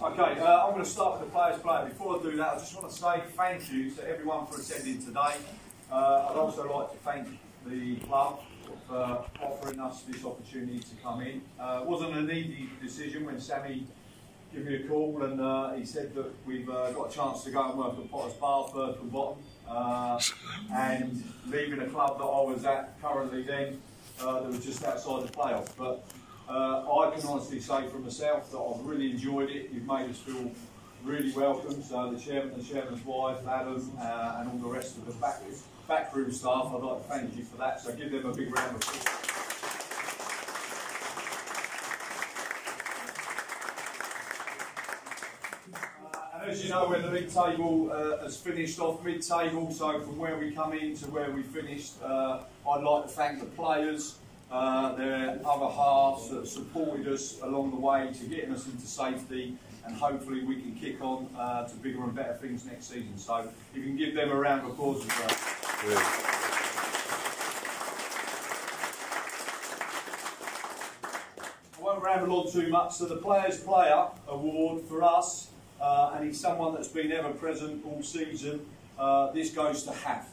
Okay, I'm going to start with the players playing. Before I do that, I just want to say thank you to everyone for attending today. I'd also like to thank the club for offering us this opportunity to come in. It wasn't an easy decision when Sammy gave me a call and he said that we've got a chance to go and work at Potters Bar, first and bottom, and leaving a club that I was at currently then that was just outside the playoffs. But I can honestly say for myself that I've really enjoyed it. You've made us feel really welcome. So the chairman, the chairman's wife, Adam, and all the rest of the backroom staff, I'd like to thank you for that. So give them a big round of applause. And as you know, when the league table has finished off mid-table, so from where we come in to where we finished, I'd like to thank the players. Their other halves that supported us along the way to getting us into safety, and hopefully we can kick on to bigger and better things next season. So if you can give them a round of applause as well. Yeah. I won't ramble on too much. So the Players Player Award for us, and he's someone that's been ever present all season, this goes to Haf.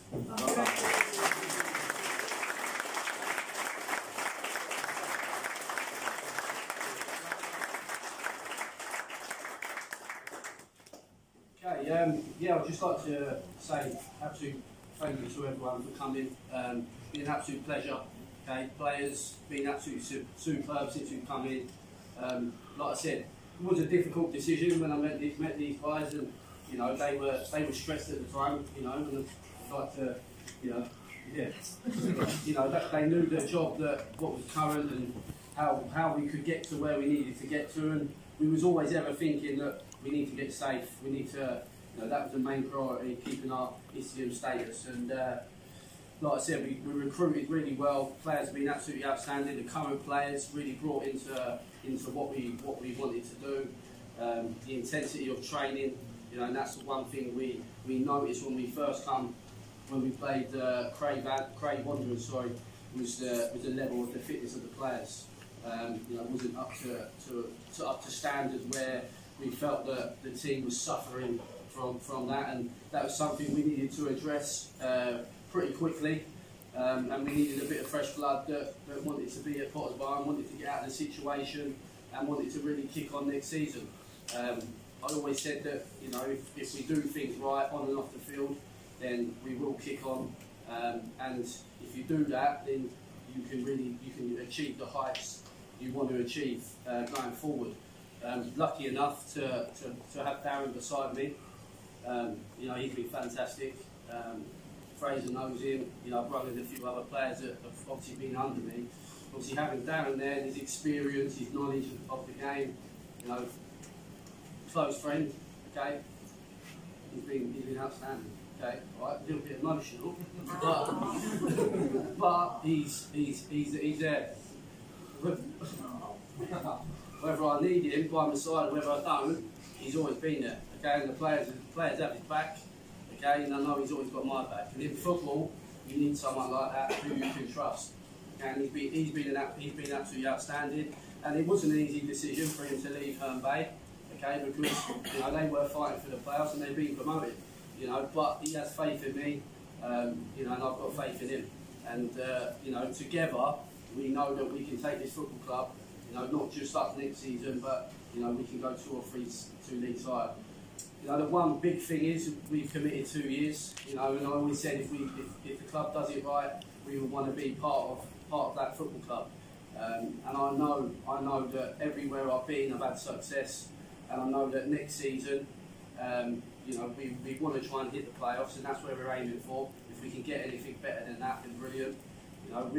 Yeah, I'd just like to say absolute thank you to everyone for coming. It's been an absolute pleasure. Okay, players been absolutely superb since we've come in. Like I said, it was a difficult decision when I met these guys, and you know they were stressed at the time. You know, and I'd like to, you know, yeah, you know that they knew their job, that what was current and how we could get to where we needed to get to, and we was always ever thinking that we need to get safe. We need to. You know, that was the main priority, keeping our Istium status. And like I said, we recruited really well. Players have been absolutely outstanding. The current players really brought into what we wanted to do. The intensity of training, you know, and that's the one thing we noticed when we first come, when we played Cray Wanderers. Sorry, was the level of the fitness of the players. You know, it wasn't up to standard where we felt that the team was suffering from that, and that was something we needed to address pretty quickly, and we needed a bit of fresh blood that wanted to be at Potters Bar and wanted to get out of the situation and wanted to really kick on next season. I always said that, you know, if we do things right on and off the field, then we will kick on, and if you do that, then you can achieve the heights you want to achieve going forward. Lucky enough to have Darren beside me. You know, he's been fantastic. Fraser knows him. You know, I've run with a few other players that have obviously been under me. Obviously having Darren there, his experience, his knowledge of the game, you know, close friend, okay? He's been outstanding, okay? All right, a little bit emotional, but he's there. Whether I need him by my side or whether I don't, he's always been there. Okay, and the players have his back. Okay, and I know he's always got my back. And in football, you need someone like that who you can trust. Okay, and he's been absolutely outstanding. And it wasn't an easy decision for him to leave Herne Bay. Okay, because you know they were fighting for the playoffs and they've been promoted. You know, but he has faith in me. You know, and I've got faith in him. And you know, together we know that we can take this football club. You know, not just up next season, but you know we can go 2 or 3 leagues higher. You know, the one big thing is we've committed 2 years. You know, and I always said if the club does it right, we would want to be part of that football club. And I know that everywhere I've been, I've had success, and I know that next season, you know, we want to try and hit the playoffs, and that's where we're aiming for. If we can get anything better than that, then brilliant. You know,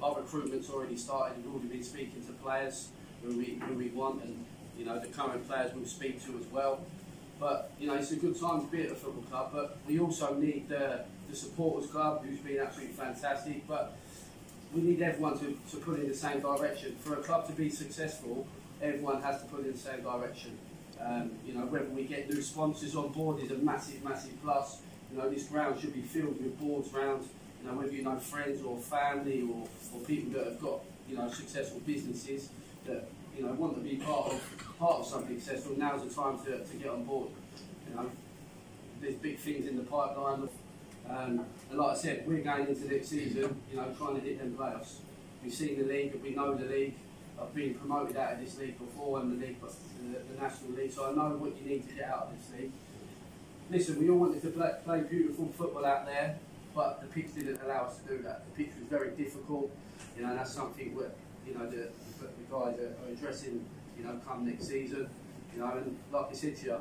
our recruitment's already started. We've already been speaking to players who we want, and you know the current players we'll speak to as well. But you know, it's a good time to be at a football club. But we also need the supporters club, who's been absolutely fantastic. But we need everyone to put in the same direction. For a club to be successful, everyone has to put in the same direction. You know, whether we get new sponsors on board is a massive plus. You know, this ground should be filled with boards round. You know, whether you know friends or family or people that have got, you know, successful businesses that, want to be part of something successful, now's the time to get on board. There's big things in the pipeline, and like I said, we're going into next season, trying to hit them playoffs. We've seen the league, we know the league. I've been promoted out of this league before, and the National League, so I know what you need to get out of this league. Listen, we all wanted to play beautiful football out there, but the pitch didn't allow us to do that. The pitch was very difficult, and that's something that the guys are addressing, come next season. And like I said to you,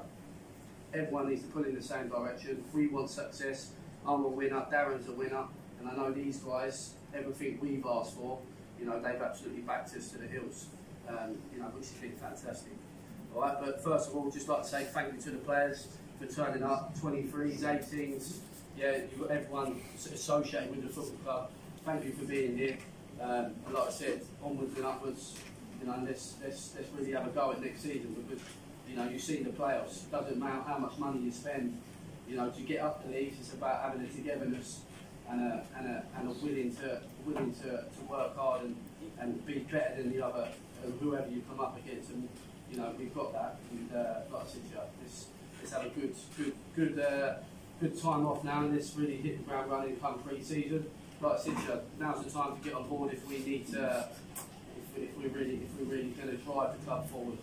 everyone needs to pull in the same direction. We want success. I'm a winner, Darren's a winner, and I know these guys, everything we've asked for, they've absolutely backed us to the hills, which has been fantastic. All right, but first of all, just like to say thank you to the players for turning up, 23s, 18s, you've got everyone associated with the football club. Thank you for being here. And like I said, onwards and upwards, let's really have a go at next season, because you've seen the playoffs. It doesn't matter how much money you spend, to get up the leagues. It's about having a togetherness and a willing to work hard and be better than the other, whoever you come up against. And we've got that. And like I said, let's have a good time off now, and let's really hit the ground running come pre-season. Like I said, now's the time to get on board if we need to. If we're really going to drive the club forward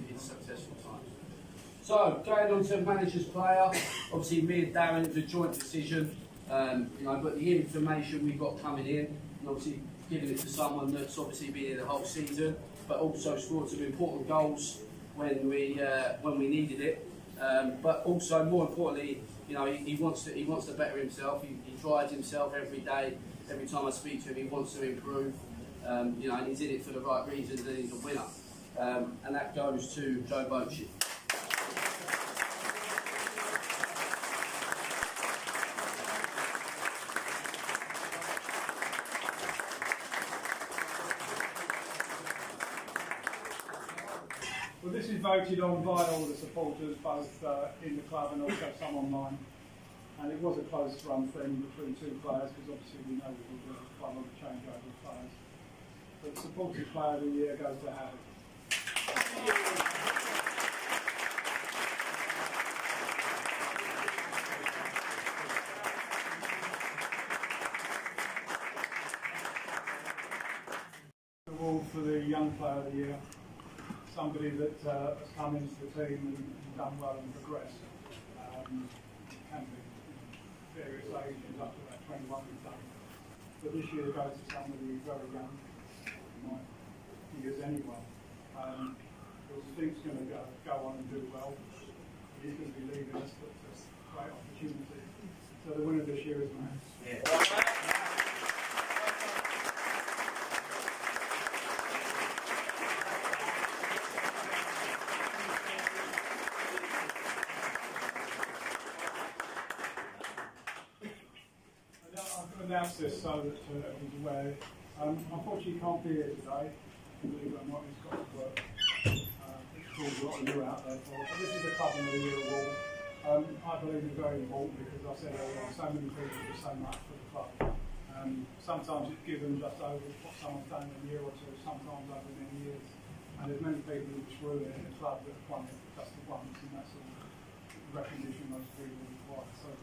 in successful times. So going on to manager's player, obviously me and Darren, it's a joint decision. But the information we've got coming in, and obviously giving it to someone that's obviously been here the whole season, but also scored some important goals when we needed it. But also, more importantly, he wants to better himself. He drives himself every day. Every time I speak to him, he wants to improve. And he's in it for the right reasons, and he's a winner. And that goes to Joe Bochy. Well, this is voted on by all the supporters, both in the club and also some online. And it was a close run thing between two players, because obviously we know there was quite a lot of changeover of players. But supported player of the year goes to Harry. The award for the young player of the year, somebody that has come into the team and done well and progressed. Can be various ages up to about 21 we've done. But this year goes to somebody very young, might be as anyone. Because I think he's going to go on and do well. He's going to be leaving us, but it's a great opportunity. So the winner this year is Matt. Yeah. Announce this so that everyone's aware. Unfortunately, he can't be here today. Believe it or not, he's got to work. It's called a lot of you out there for. But this is the Club of the Year award. I believe it's very important, because I said earlier, so many people do so much for the club. Sometimes it's given just over what someone's done in a year or two, sometimes over many years. And there's many people in this room in the club that have won it just once, and that's all the recognition most people require. So,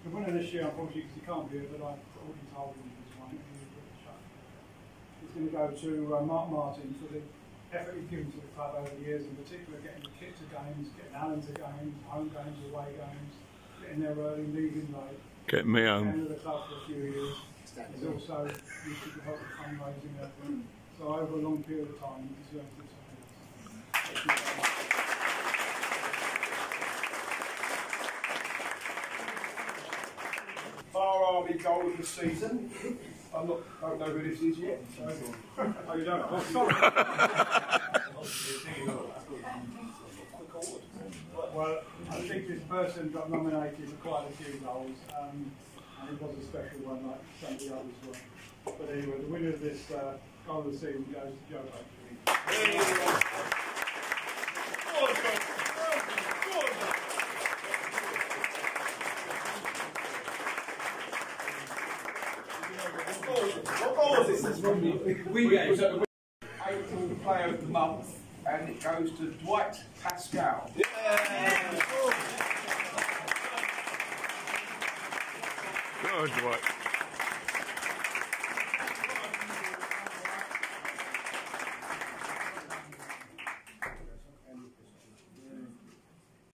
the winner this year, unfortunately, because he can't be here, but I've already told him he's won it. It's going to go to Mark Martin for the effort he's given to the club over the years, in particular getting the kit to games, getting Alan to games, home games, away games, getting there early, leaving late. Get me home. End of the club for a few years. He's also used to help with fundraising and everything. So over a long period of time, he deserves this. Thank you very much. Bar Army goal of the season. I don't know who this is yet. So. Oh, you don't? Oh, sorry. Well, I think this person got nominated for quite a few goals, and it was a special one like some of the others were. But anyway, the winner of this goal of the season goes to Joe Bochy. We get April Player of the month, and it goes to Dwight Pascal. Good, Dwight.